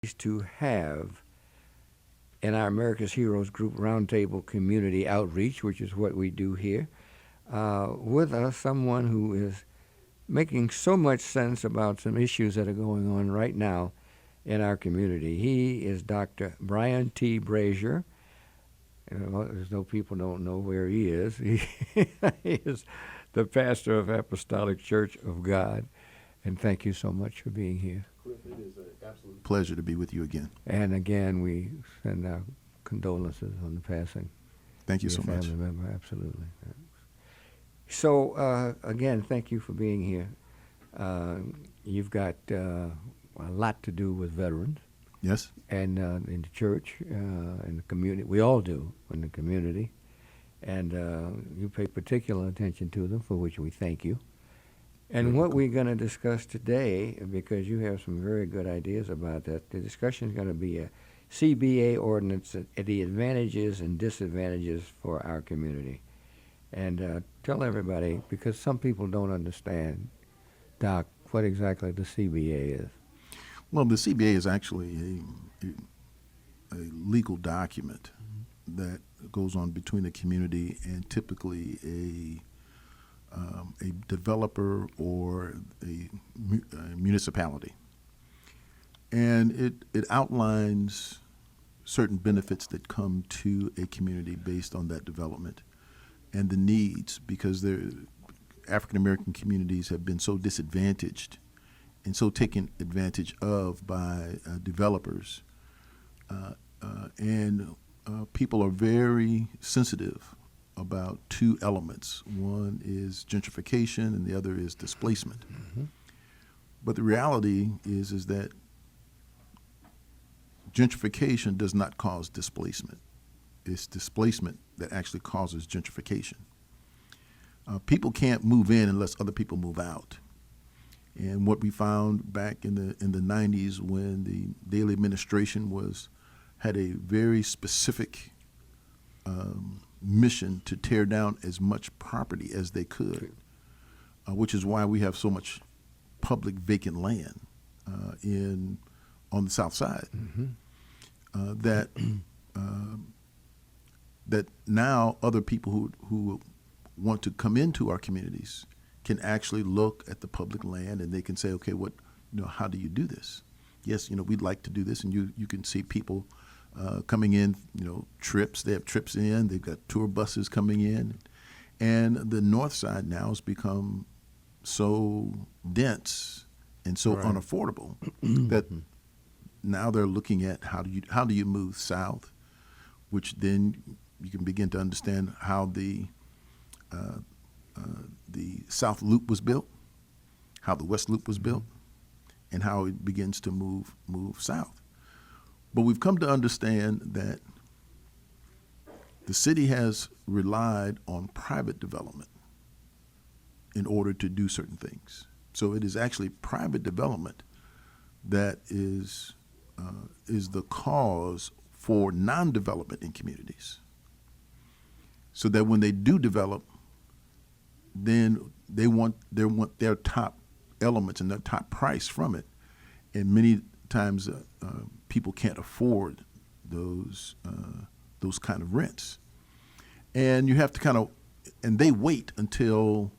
to have in our America's Heroes Group Roundtable Community Outreach, which is what we do here, with us someone who is making so much sense about some issues that are going on right now in our community. He is Dr. Brian T. Brazier. As though people don't know where he is. He is the pastor of Apostolic Church of God. And thank you so much for being here. Cliff, it is an absolute pleasure to be with you again. And again, we send our condolences on the passing. Thank you of so your much. family member, absolutely. So, again, thank you for being here. You've got a lot to do with veterans. Yes. And in the church, in the community. We all do in the community. And you pay particular attention to them, for which we thank you. And what we're going to discuss today, because you have some very good ideas about that, the discussion is going to be a CBA ordinance, the advantages and disadvantages for our community. And tell everybody, because some people don't understand, Doc, what exactly the CBA is. Well, the CBA is actually a legal document that goes on between the community and typically a developer or a municipality. And it outlines certain benefits that come to a community based on that development and the needs, because African American communities have been so disadvantaged and so taken advantage of by developers. And people are very sensitive about two elements. One is gentrification and the other is displacement. Mm-hmm. But the reality is that gentrification does not cause displacement. It's displacement that actually causes gentrification. People can't move in unless other people move out. And what we found back in the 90s, when the Daley administration had a very specific mission to tear down as much property as they could, which is why we have so much public vacant land on the south side. Mm-hmm. That now other people who want to come into our communities can actually look at the public land and they can say, okay, how do you do this? Yes, we'd like to do this, and you can see people coming in, trips. They have trips in. They've got tour buses coming in, and the north side now has become so dense and so unaffordable that now they're looking at how do you move south, which then you can begin to understand how the South Loop was built, how the West Loop was built, and how it begins to move south. But we've come to understand that the city has relied on private development in order to do certain things. So it is actually private development that is the cause for non-development in communities. So that when they do develop, then they want their top elements and their top price from it, and many times people can't afford those kind of rents, and you have to and they wait until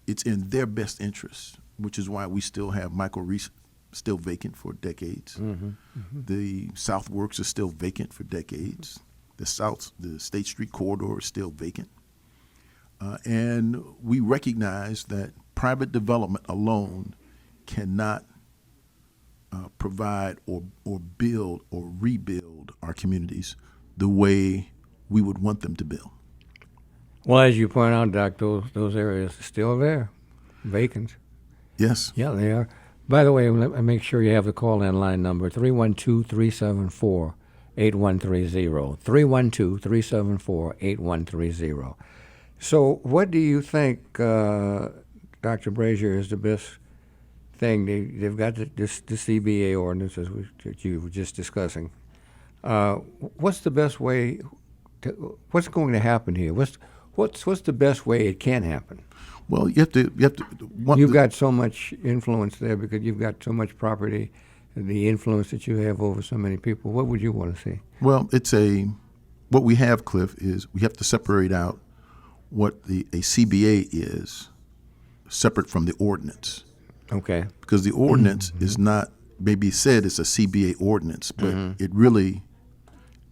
it's in their best interest, which is why we still have Michael Reese still vacant for decades. Mm-hmm. Mm-hmm. The South Works is still vacant for decades. The State Street corridor is still vacant. And we recognize that private development alone cannot provide or build or rebuild our communities the way we would want them to build. Well, as you point out, Doc, those areas are still there, vacant. Yes. Yeah, they are. By the way, make sure you have the call-in line number, 312-374-8130. 312-374-8130. So what do you think, Dr. Brazier, is the best thing? They've got the CBA ordinance that you were just discussing. What's the best way? What's going to happen here? What's the best way it can happen? Well, you have to. You've got so much influence there because you've got so much property the influence that you have over so many people, what would you want to see? Well, what we have, Cliff, is we have to separate out what a CBA is separate from the ordinance. Okay. Because the ordinance is not, maybe said it's a CBA ordinance, but it really,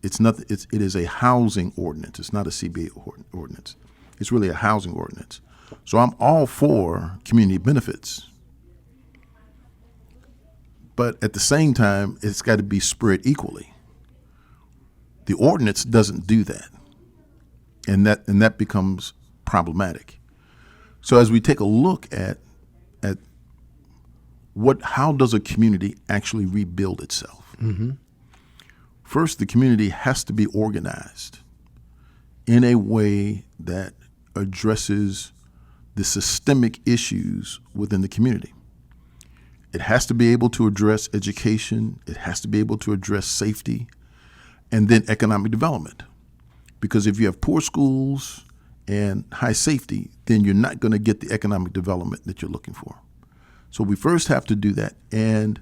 it's not, it is a housing ordinance. It's not a CBA ordinance. It's really a housing ordinance. So I'm all for community benefits. But at the same time, it's got to be spread equally. The ordinance doesn't do that. And that becomes problematic. So as we take a look at how does a community actually rebuild itself? First, the community has to be organized in a way that addresses the systemic issues within the community. It has to be able to address education. It has to be able to address safety, and then economic development. Because if you have poor schools and high safety, then you're not going to get the economic development that you're looking for. So we first have to do that, and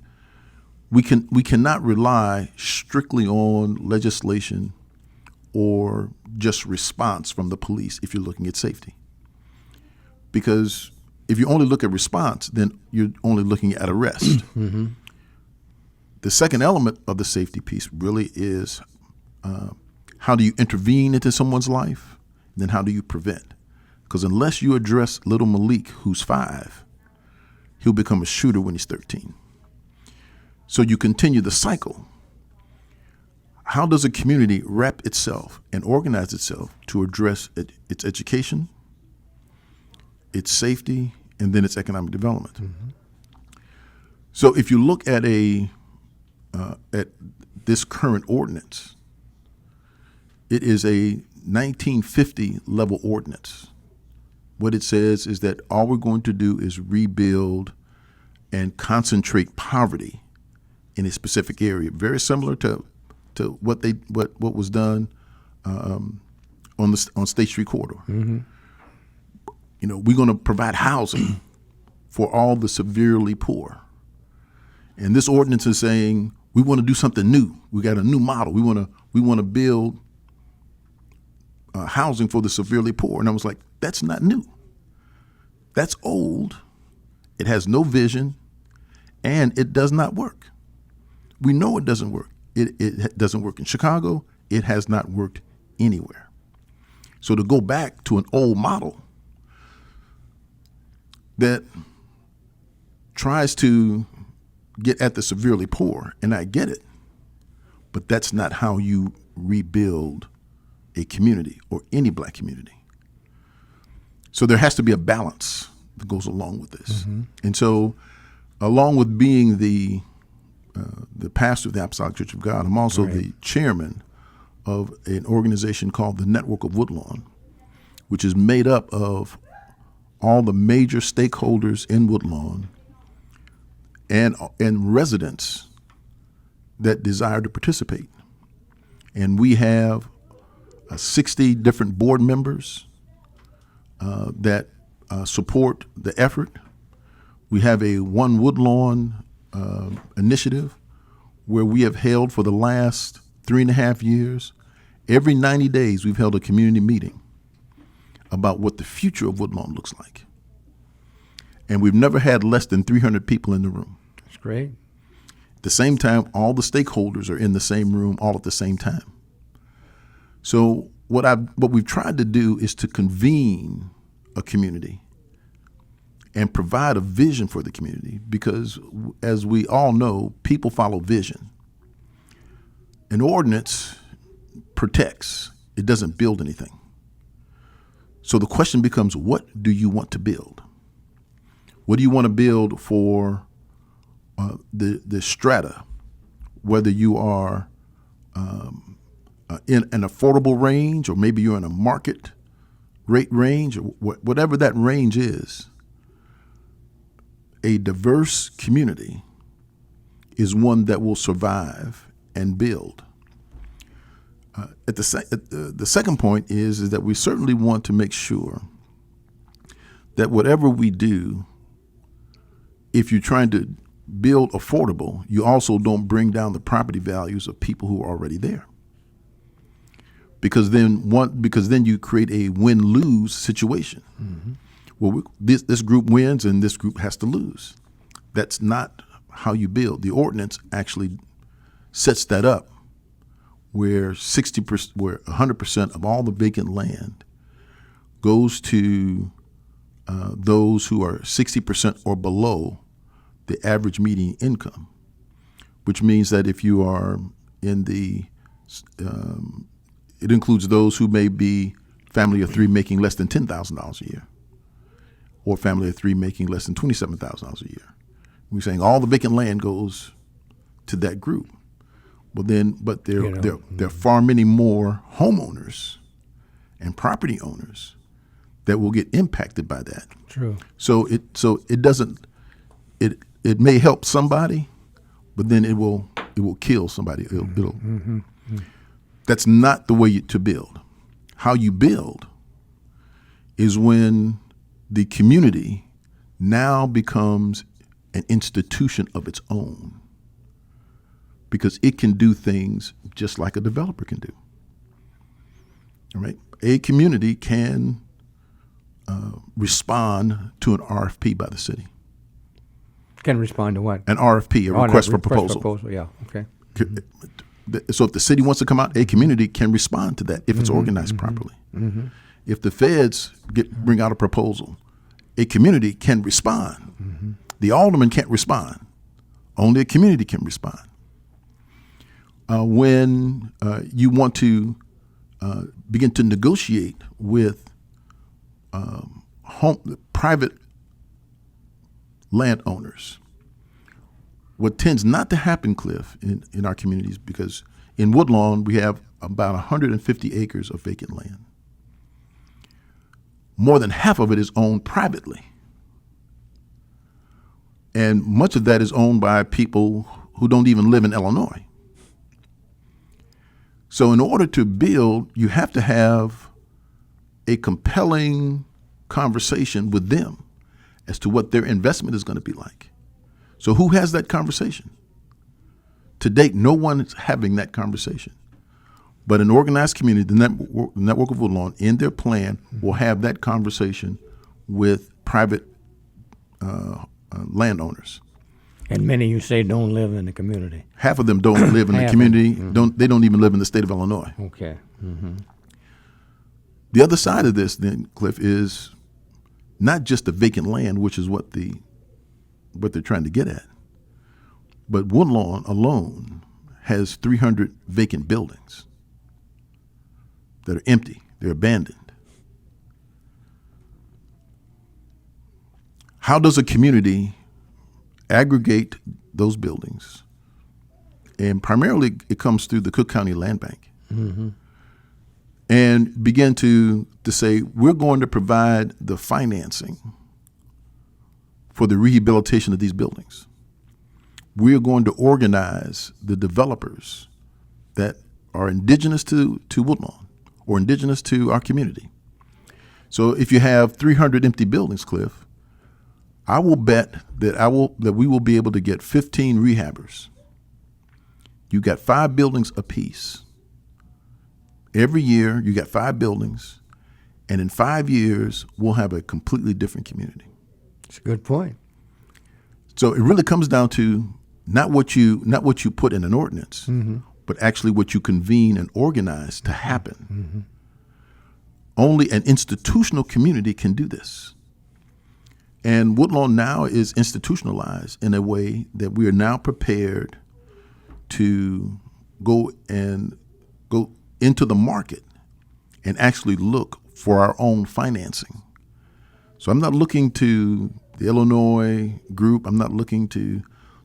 we cannot rely strictly on legislation or just response from the police if you're looking at safety. Because if you only look at response, then you're only looking at arrest. The second element of the safety piece really is how do you intervene into someone's life? Then how do you prevent? Because unless you address little Malik, who's 5, he'll become a shooter when he's 13. So you continue the cycle. How does a community wrap itself and organize itself to address its education, its safety, and then its economic development? So if you look at at this current ordinance, it is a 1950 level ordinance. What it says is that all we're going to do is rebuild and concentrate poverty in a specific area, very similar to what was done on State Street corridor. You know, we're going to provide housing for all the severely poor. And this ordinance is saying we want to do something new. We got a new model. We want to build housing for the severely poor. And I was like, that's not new. That's old. It has no vision, and it does not work. We know it doesn't work. It doesn't work in Chicago. It has not worked anywhere. So to go back to an old model that tries to get at the severely poor, and I get it, but that's not how you rebuild a community or any black community. So there has to be a balance that goes along with this. And so along with being the pastor of the Apostolic Church of God, I'm also the chairman of an organization called the Network of Woodlawn, which is made up of all the major stakeholders in Woodlawn and residents that desire to participate. And we have 60 different board members that support the effort. We have a One Woodlawn initiative where we have held for the last 3.5 years. Every 90 days, we've held a community meeting about what the future of Woodlawn looks like. And we've never had less than 300 people in the room. That's great. At the same time, all the stakeholders are in the same room all at the same time. So what we've tried to do is to convene a community and provide a vision for the community, because as we all know, people follow vision. An ordinance protects, it doesn't build anything. So the question becomes, what do you want to build? What do you want to build for the strata, whether you are in an affordable range, or maybe you're in a market rate range, or whatever that range is. A diverse community is one that will survive and build. The second point is that we certainly want to make sure that whatever we do, if you're trying to build affordable, you also don't bring down the property values of people who are already there. Because then you create a win-lose situation. Well, this group wins and this group has to lose. That's not how you build. The ordinance actually sets that up, where 100% of all the vacant land goes to those who are 60% or below the average median income, which means that if you are in the it includes those who may be family of three making less than $10,000 a year, or family of three making less than $27,000 a year. We're saying all the vacant land goes to that group. But there are far many more homeowners and property owners that will get impacted by that. True. So it doesn't. It may help somebody, but then it will kill somebody. That's not the way to build. How you build is when the community now becomes an institution of its own, because it can do things just like a developer can do. All right? A community can respond to an RFP by the city. Can respond to what? An RFP, a request for proposal. Yeah, okay. So if the city wants to come out, a community can respond to that if it's organized properly. If the feds bring out a proposal, a community can respond. The alderman can't respond. Only a community can respond. When you want to begin to negotiate with private landowners, what tends not to happen, Cliff, in our communities, because in Woodlawn we have about 150 acres of vacant land. More than half of it is owned privately. And much of that is owned by people who don't even live in Illinois. So in order to build, you have to have a compelling conversation with them as to what their investment is going to be like. So who has that conversation? To date, no one is having that conversation. But an organized community, the Network of Woodlawn, in their plan will have that conversation with private landowners. And many, you say, don't live in the community. Half of them don't live in the community. They don't even live in the state of Illinois. Okay. The other side of this, then, Cliff, is not just the vacant land, which is what they're trying to get at, but Woodlawn alone has 300 vacant buildings that are empty. They're abandoned. How does a community aggregate those buildings? And primarily it comes through the Cook County Land Bank. And begin to say, we're going to provide the financing for the rehabilitation of these buildings. We're going to organize the developers that are indigenous to Woodlawn or indigenous to our community. So if you have 300 empty buildings, Cliff, I will bet that we will be able to get 15 rehabbers. You got 5 buildings apiece. Every year you got 5 buildings, and in 5 years we'll have a completely different community. That's a good point. So it really comes down to not what you put in an ordinance, but actually what you convene and organize to happen. Only an institutional community can do this. And Woodlawn now is institutionalized in a way that we are now prepared to go into the market and actually look for our own financing. So I'm not looking to the Illinois group. I'm not looking to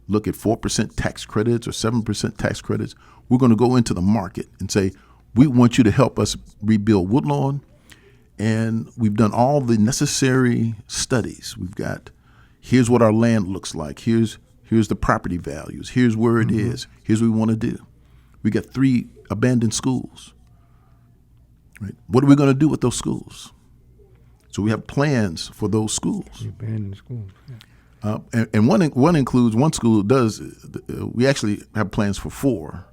look at 4% tax credits or 7% tax credits. We're going to go into the market and say, we want you to help us rebuild Woodlawn. And we've done all the necessary studies. We've got, here's what our land looks like. Here's the property values. Here's where it is. Here's what we want to do. We got 3 abandoned schools. Right? What are we going to do with those schools? So we have plans for those schools. Abandoned schools. Yeah. And one includes, one school does, we actually have plans for 4,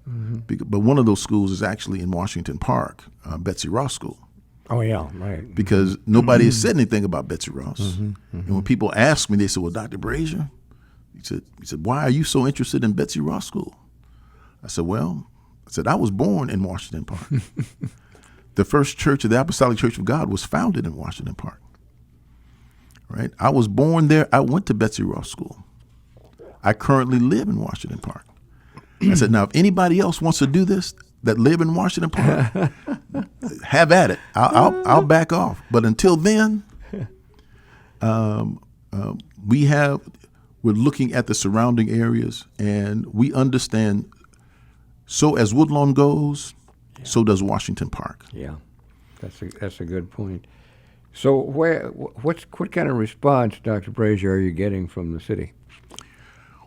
but one of those schools is actually in Washington Park, Betsy Ross School. Oh, yeah, right. Because nobody has said anything about Betsy Ross. And when people ask me, they say, well, Dr. Brazier, he said, why are you so interested in Betsy Ross School? I said, I was born in Washington Park. The first church of the Apostolic Church of God was founded in Washington Park. Right? I was born there. I went to Betsy Ross School. I currently live in Washington Park. I said, now, if anybody else wants to do this that live in Washington Park, have at it. I'll back off. But until then, we're looking at the surrounding areas, and we understand. So as Woodlawn goes, so does Washington Park. Yeah, that's a good point. So what kind of response, Dr. Brazier, are you getting from the city?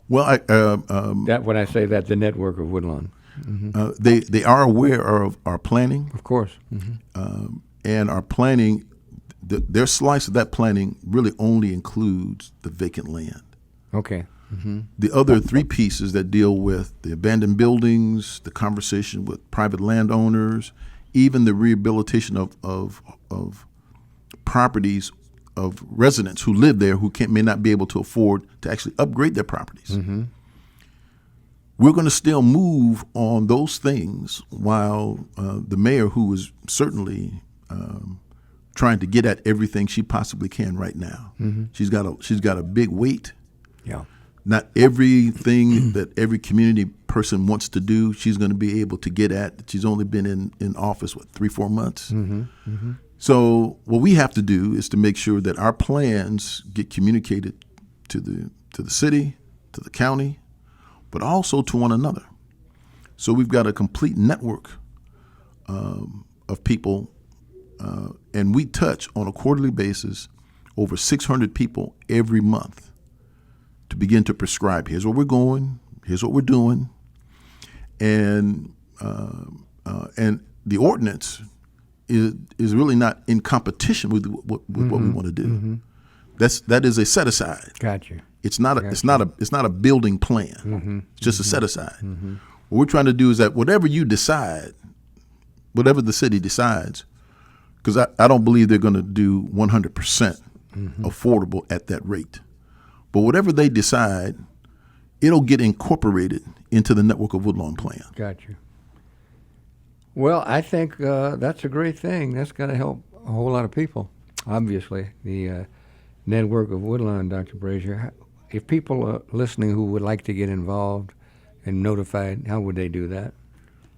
Well, that when I say that, the network of Woodlawn. They are aware of our planning. Of course. And our planning, their slice of that planning really only includes the vacant land. Okay. The other 3 pieces that deal with the abandoned buildings, the conversation with private landowners, even the rehabilitation of properties of residents who live there who may not be able to afford to actually upgrade their properties. We're going to still move on those things while the mayor, who is certainly trying to get at everything she possibly can right now. She's got a big weight. Yeah. Not everything that every community person wants to do, she's going to be able to get at. She's only been in office, 3-4 months? So what we have to do is to make sure that our plans get communicated to the city, to the county, but also to one another. So we've got a complete network of people, and we touch on a quarterly basis over 600 people every month to begin to prescribe. Here's where we're going. Here's what we're doing, and the ordinance is really not in competition with what we want to do. That is a set aside. Gotcha. It's not a building plan. It's just a set aside. What we're trying to do is that whatever you decide, whatever the city decides, because I don't believe they're going to do 100% affordable at that rate. But whatever they decide, it'll get incorporated into the network of Woodlawn plan. Gotcha. Well, I think that's a great thing. That's going to help a whole lot of people, obviously. The network of Woodlawn, Dr. Brazier. If people are listening who would like to get involved and notified, how would they do that?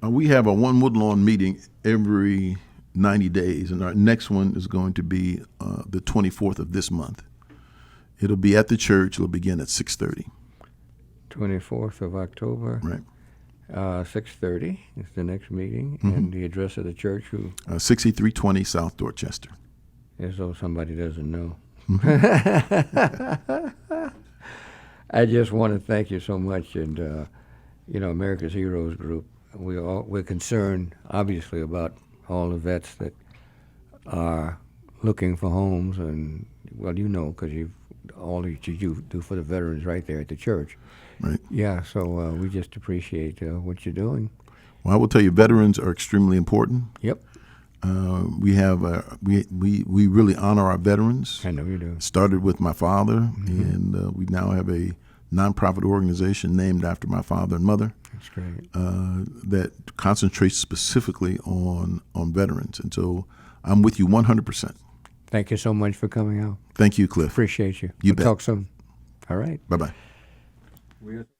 We have a One Woodlawn meeting every 90 days, and our next one is going to be the 24th of this month. It'll be at the church. It'll begin at 6:30. 24th of October. Right. 6:30 is the next meeting, and the address of the church, 6320 South Dorchester. As though somebody doesn't know. I just want to thank you so much, and America's Heroes Group. We're concerned, obviously, about all the vets that are looking for homes, and because all that you do for the veterans right there at the church. Right. Yeah, so we just appreciate what you're doing. Well, I will tell you, veterans are extremely important. Yep. We have we really honor our veterans. I know you do. Started with my father, and we now have a nonprofit organization named after my father and mother. That's great. That concentrates specifically on veterans, and so I'm with you 100%. Thank you so much for coming out. Thank you, Cliff. Appreciate you. You We'll bet. talk soon. All right. Bye-bye.